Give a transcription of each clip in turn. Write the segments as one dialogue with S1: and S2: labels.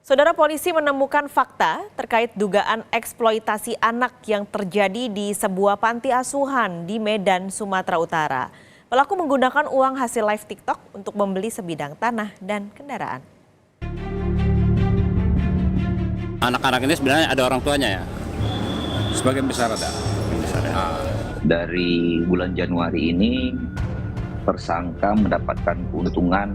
S1: Saudara, polisi menemukan fakta terkait dugaan eksploitasi anak yang terjadi di sebuah panti asuhan di Medan, Sumatera Utara. Pelaku menggunakan uang hasil live TikTok untuk membeli sebidang tanah dan kendaraan.
S2: Anak-anak ini sebenarnya ada orang tuanya ya? Sebagian besar ada.
S3: Dari bulan Januari ini, tersangka mendapatkan keuntungan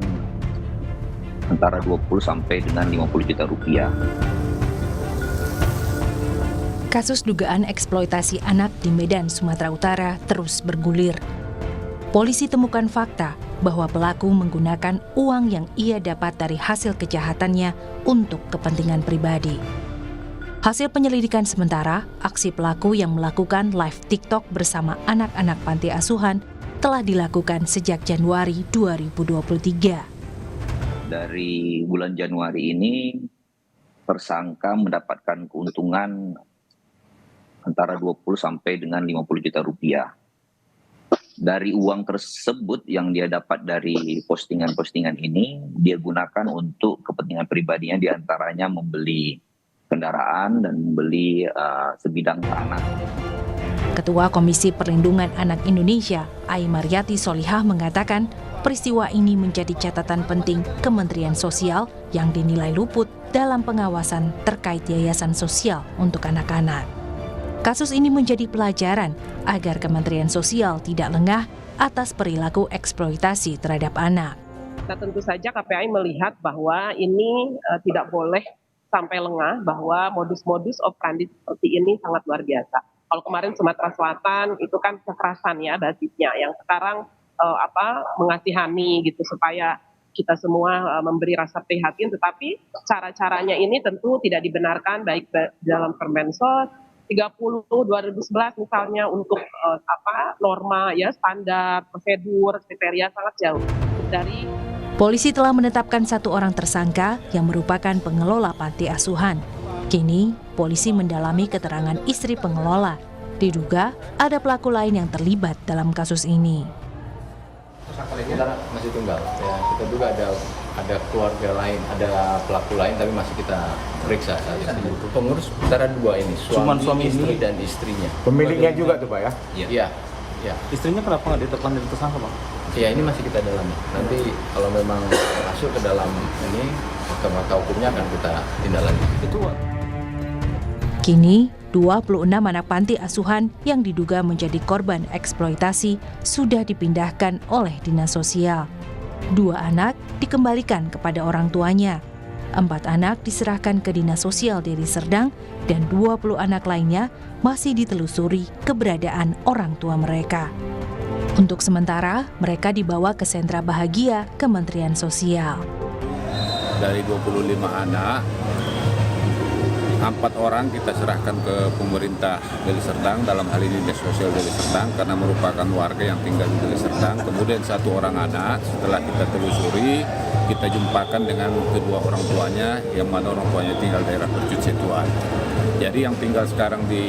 S3: antara 20 sampai dengan 50 juta rupiah.
S4: Kasus dugaan eksploitasi anak di Medan, Sumatera Utara terus bergulir. Polisi temukan fakta bahwa pelaku menggunakan uang yang ia dapat dari hasil kejahatannya untuk kepentingan pribadi. Hasil penyelidikan sementara, aksi pelaku yang melakukan live TikTok bersama anak-anak panti asuhan telah dilakukan sejak Januari 2023.
S3: Dari bulan Januari ini, tersangka mendapatkan keuntungan antara 20 sampai dengan 50 juta rupiah. Dari uang tersebut yang dia dapat dari postingan-postingan ini, dia gunakan untuk kepentingan pribadinya, diantaranya membeli kendaraan dan membeli sebidang tanah.
S4: Ketua Komisi Perlindungan Anak Indonesia, Ai Mariyati Solihah mengatakan, peristiwa ini menjadi catatan penting Kementerian Sosial yang dinilai luput dalam pengawasan terkait yayasan sosial untuk anak-anak. Kasus ini menjadi pelajaran agar Kementerian Sosial tidak lengah atas perilaku eksploitasi terhadap anak.
S5: Nah, tentu saja KPAI melihat bahwa ini tidak boleh sampai lengah, bahwa modus-modus operandi seperti ini sangat luar biasa. Kalau kemarin Sumatera Selatan itu kan kekerasan ya basisnya, yang sekarang mengasihani gitu supaya kita semua memberi rasa prihatin, tetapi cara-caranya ini tentu tidak dibenarkan baik dalam Permensos 30 2011 misalnya untuk norma ya, standar, prosedur, kriteria sangat jauh dari.
S4: Polisi telah menetapkan 1 orang tersangka yang merupakan pengelola panti asuhan. Kini, polisi mendalami keterangan istri pengelola. Diduga ada pelaku lain yang terlibat dalam kasus ini.
S6: Kita masih tunggal, ya kita juga ada keluarga lain, ada pelaku lain, tapi masih kita periksa saat ini. Pengurus antara 2 ini, suami istri dan istrinya.
S7: Pemiliknya juga tuh Pak ya?
S6: Iya. Ya.
S7: Istrinya kenapa nggak ditetapkan dari tersangka Pak?
S6: Ya ini masih kita dalami. Nanti kalau memang masuk ke dalam ini, maka hukumnya akan kita tindak lanjut.
S4: Kini, 26 anak panti asuhan yang diduga menjadi korban eksploitasi sudah dipindahkan oleh Dinas Sosial. 2 anak dikembalikan kepada orang tuanya. 4 anak diserahkan ke Dinas Sosial Deli Serdang dan 20 anak lainnya masih ditelusuri keberadaan orang tua mereka. Untuk sementara, mereka dibawa ke Sentra Bahagia Kementerian Sosial.
S2: Dari 25 anak, 4 orang kita serahkan ke pemerintah Deli Serdang, dalam hal ini Dinas Sosial Deli Serdang, karena merupakan warga yang tinggal di Deli Serdang. Kemudian 1 orang anak, setelah kita telusuri, kita jumpakan dengan kedua orang tuanya, yang mana orang tuanya tinggal daerah Percucetuan. Jadi yang tinggal sekarang di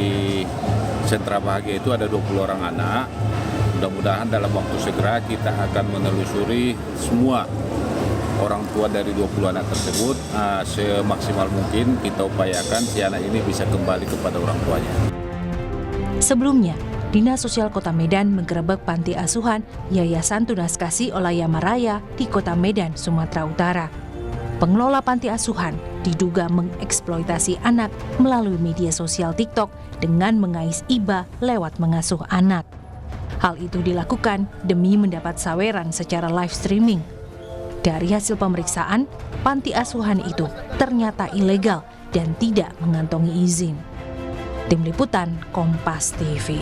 S2: Sentra Bahagia itu ada 20 orang anak. Mudah-mudahan dalam waktu segera kita akan menelusuri semua orang tua dari 20 anak tersebut. Semaksimal mungkin kita upayakan si anak ini bisa kembali kepada orang tuanya.
S4: Sebelumnya, Dinas Sosial Kota Medan menggerebek panti asuhan Yayasan Tunas Kasih Olayama Raya di Kota Medan, Sumatera Utara. Pengelola panti asuhan diduga mengeksploitasi anak melalui media sosial TikTok dengan mengais iba lewat mengasuh anak. Hal itu dilakukan demi mendapat saweran secara live streaming. Dari hasil pemeriksaan, panti asuhan itu ternyata ilegal dan tidak mengantongi izin. Tim Liputan Kompas TV.